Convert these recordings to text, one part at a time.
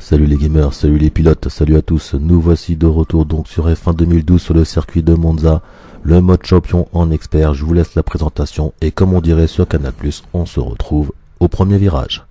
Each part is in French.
Salut les gamers, salut les pilotes, salut à tous, nous voici de retour donc sur F1 2012 sur le circuit de Monza, le mode champion en expert. Je vous laisse la présentation et comme on dirait sur Canal+, on se retrouve au premier virage.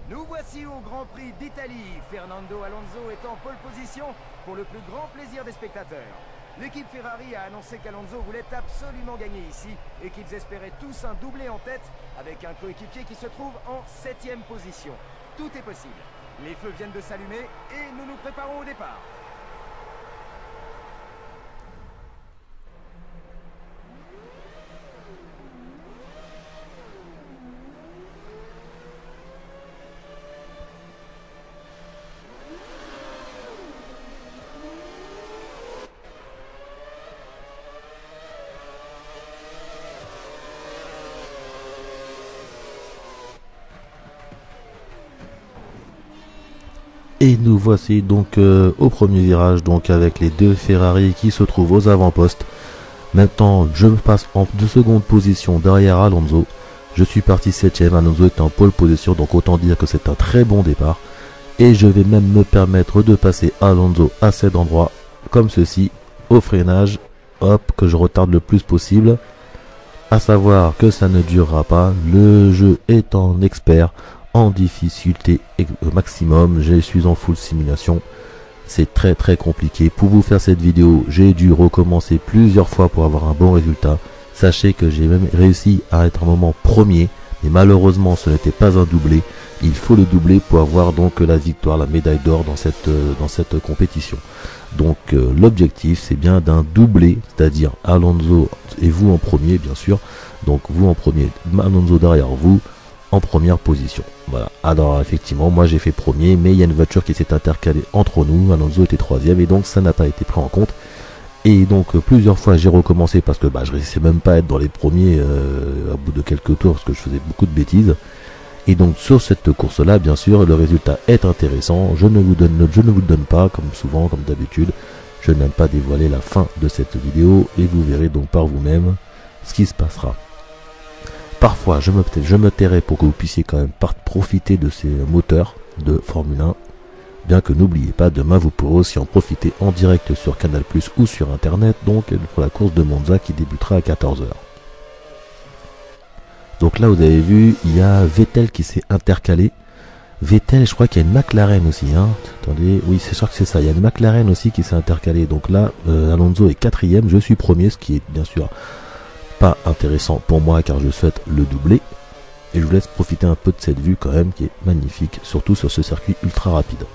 Nous voici au Grand Prix d'Italie. Fernando Alonso est en pole position pour le plus grand plaisir des spectateurs. L'équipe Ferrari a annoncé qu'Alonso voulait absolument gagner ici et qu'ils espéraient tous un doublé en tête avec un coéquipier qui se trouve en 7e position. Tout est possible. Les feux viennent de s'allumer et nous nous préparons au départ. Et nous voici donc au premier virage, donc avec les deux Ferrari qui se trouvent aux avant-postes. Maintenant, je me passe en 2 secondes position derrière Alonso. Je suis parti 7ème, Alonso est en pole position, donc autant dire que c'est un très bon départ. Et je vais même me permettre de passer Alonso à cet endroit, comme ceci, au freinage. Hop, que je retarde le plus possible. À savoir que ça ne durera pas, le jeu est en expert, en difficulté maximum, je suis en full simulation, c'est très compliqué. Pour vous faire cette vidéo, j'ai dû recommencer plusieurs fois pour avoir un bon résultat. Sachez que j'ai même réussi à être un moment premier, mais malheureusement ce n'était pas un doublé. Il faut le doubler pour avoir donc la victoire, la médaille d'or dans cette compétition. Donc l'objectif c'est bien d'un doublé, c'est-à-dire Alonso et vous en premier bien sûr. Donc vous en premier, Alonso derrière vous, en première position. Voilà. Alors effectivement, moi j'ai fait premier, mais il y a une voiture qui s'est intercalée entre nous. Alonso était 3ème et donc ça n'a pas été pris en compte. Et donc plusieurs fois j'ai recommencé parce que je réussissais même pas à être dans les premiers au bout de quelques tours parce que je faisais beaucoup de bêtises. Et donc sur cette course là, bien sûr, le résultat est intéressant. Je ne vous le donne pas comme souvent, comme d'habitude. Je n'aime pas dévoiler la fin de cette vidéo et vous verrez donc par vous-même ce qui se passera. Parfois, je me tairai pour que vous puissiez quand même profiter de ces moteurs de Formule 1. Bien que n'oubliez pas, demain vous pourrez aussi en profiter en direct sur Canal+ ou sur Internet, donc pour la course de Monza qui débutera à 14 h. Donc là, vous avez vu, il y a Vettel qui s'est intercalé. Vettel, je crois qu'il y a une McLaren aussi. Hein. Attendez, oui, c'est sûr que c'est ça. Il y a une McLaren aussi qui s'est intercalée. Donc là, Alonso est 4ème, je suis premier, ce qui est bien sûr pas intéressant pour moi car je souhaite le doubler. Et je vous laisse profiter un peu de cette vue quand même qui est magnifique, surtout sur ce circuit ultra rapide.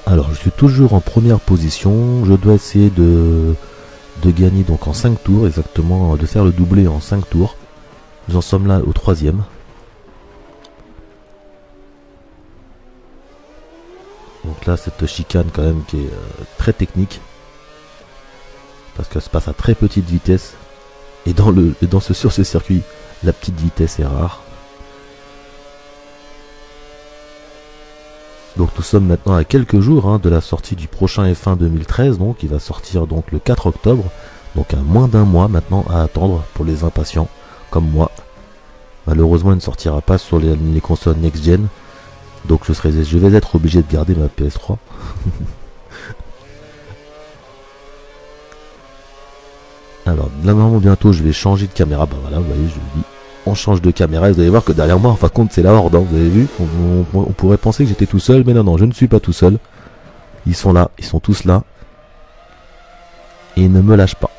Alors je suis toujours en première position, je dois essayer de gagner donc en 5 tours, exactement, de faire le doublé en 5 tours. Nous en sommes là au 3ème. Donc là cette chicane quand même qui est très technique. Parce qu'elle se passe à très petite vitesse. Et sur ce circuit, la petite vitesse est rare. Donc nous sommes maintenant à quelques jours de la sortie du prochain F1 2013, donc il va sortir donc le 4 octobre, donc à moins d'un mois maintenant à attendre pour les impatients comme moi. Malheureusement il ne sortira pas sur les consoles next-gen, donc je vais être obligé de garder ma PS3. Alors là normalement bientôt je vais changer de caméra, bah voilà, vous voyez je le dis, On change de caméra et vous allez voir que derrière moi, en fin de compte, c'est la horde. Hein, vous avez vu, on pourrait penser que j'étais tout seul, mais non, non, je ne suis pas tout seul. Ils sont là, ils sont tous là. Et ils ne me lâchent pas.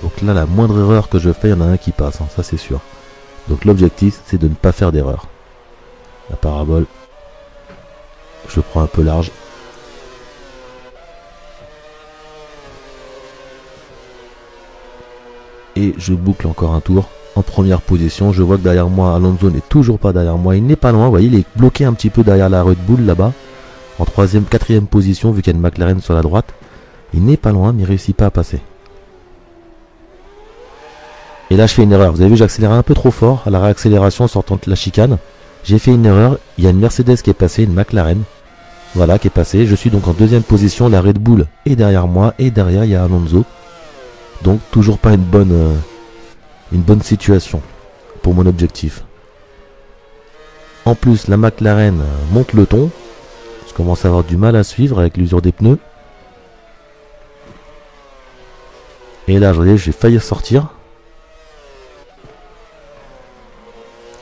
Donc là, la moindre erreur que je fais, il y en a un qui passe, hein, ça c'est sûr. Donc l'objectif, c'est de ne pas faire d'erreur. La parabole, je prends un peu large. Et je boucle encore un tour en première position. Je vois que derrière moi, Alonso n'est toujours pas derrière moi. Il n'est pas loin, vous voyez, il est bloqué un petit peu derrière la Red Bull là-bas. En troisième, quatrième position, vu qu'il y a une McLaren sur la droite. Il n'est pas loin, mais il ne réussit pas à passer. Et là, je fais une erreur. Vous avez vu, j'accélère un peu trop fort à la réaccélération sortant de la chicane. J'ai fait une erreur. Il y a une Mercedes qui est passée, une McLaren. Voilà, qui est passée. Je suis donc en deuxième position. La Red Bull est derrière moi. Et derrière, il y a Alonso. Donc toujours pas une bonne situation pour mon objectif. En plus la McLaren monte le ton. Je commence à avoir du mal à suivre avec l'usure des pneus. Et là j'ai failli sortir.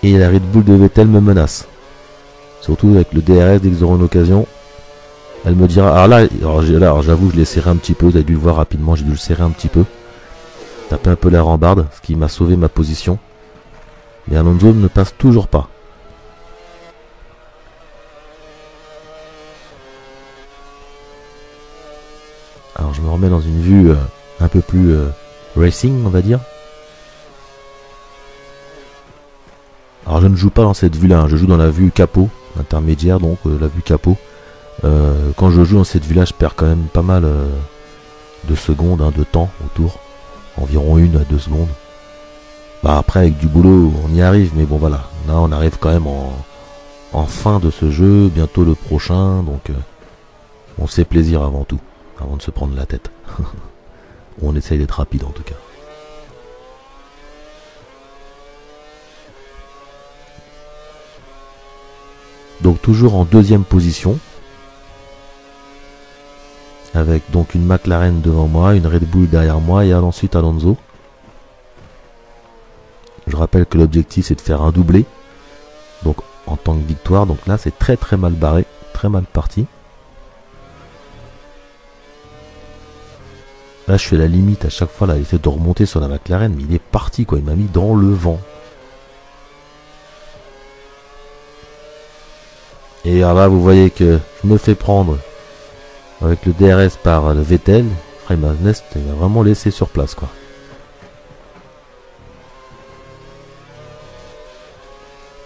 Et la Red Bull de Vettel me menace. Surtout avec le DRS dès qu'ils auront une occasion. Elle me dira. Alors j'avoue je l'ai serré un petit peu. Vous avez dû le voir rapidement, j'ai dû le serrer un petit peu. Taper un peu la rambarde, ce qui m'a sauvé ma position. Mais Alonso ne passe toujours pas. Alors je me remets dans une vue un peu plus racing, on va dire. Alors je ne joue pas dans cette vue là, hein. Je joue dans la vue capot, intermédiaire, donc la vue capot. Quand je joue dans cette vue là, je perds quand même pas mal de secondes, hein, de temps autour. Environ 1 à 2 secondes. Bah après avec du boulot on y arrive, mais bon voilà. Là on arrive quand même en fin de ce jeu, bientôt le prochain, donc on se fait plaisir avant tout, avant de se prendre la tête. On essaye d'être rapide en tout cas. Donc toujours en deuxième position. Avec donc une McLaren devant moi, une Red Bull derrière moi et ensuite Alonso. Je rappelle que l'objectif c'est de faire un doublé. Donc en tant que victoire. Donc là c'est très très mal barré, très mal parti. Là je suis à la limite à chaque fois là, il essaie de remonter sur la McLaren, mais il est parti quoi, il m'a mis dans le vent. Et alors là vous voyez que je me fais prendre avec le DRS par le Vettel. Il m'a vraiment laissé sur place quoi.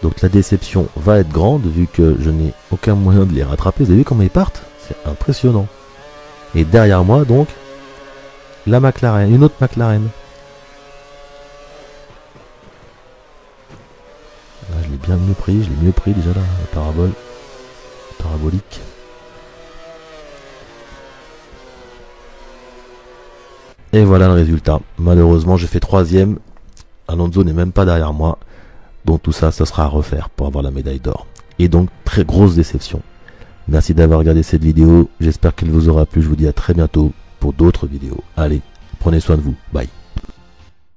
Donc la déception va être grande vu que je n'ai aucun moyen de les rattraper. Vous avez vu comment ils partent? C'est impressionnant. Et derrière moi donc la McLaren, une autre McLaren. Là je l'ai bien mieux pris, je l'ai mieux pris déjà là, la parabolique. Et voilà le résultat. Malheureusement, j'ai fait 3ème. Alonso n'est même pas derrière moi. Donc tout ça, ça sera à refaire pour avoir la médaille d'or. Et donc, très grosse déception. Merci d'avoir regardé cette vidéo. J'espère qu'elle vous aura plu. Je vous dis à très bientôt pour d'autres vidéos. Allez, prenez soin de vous. Bye.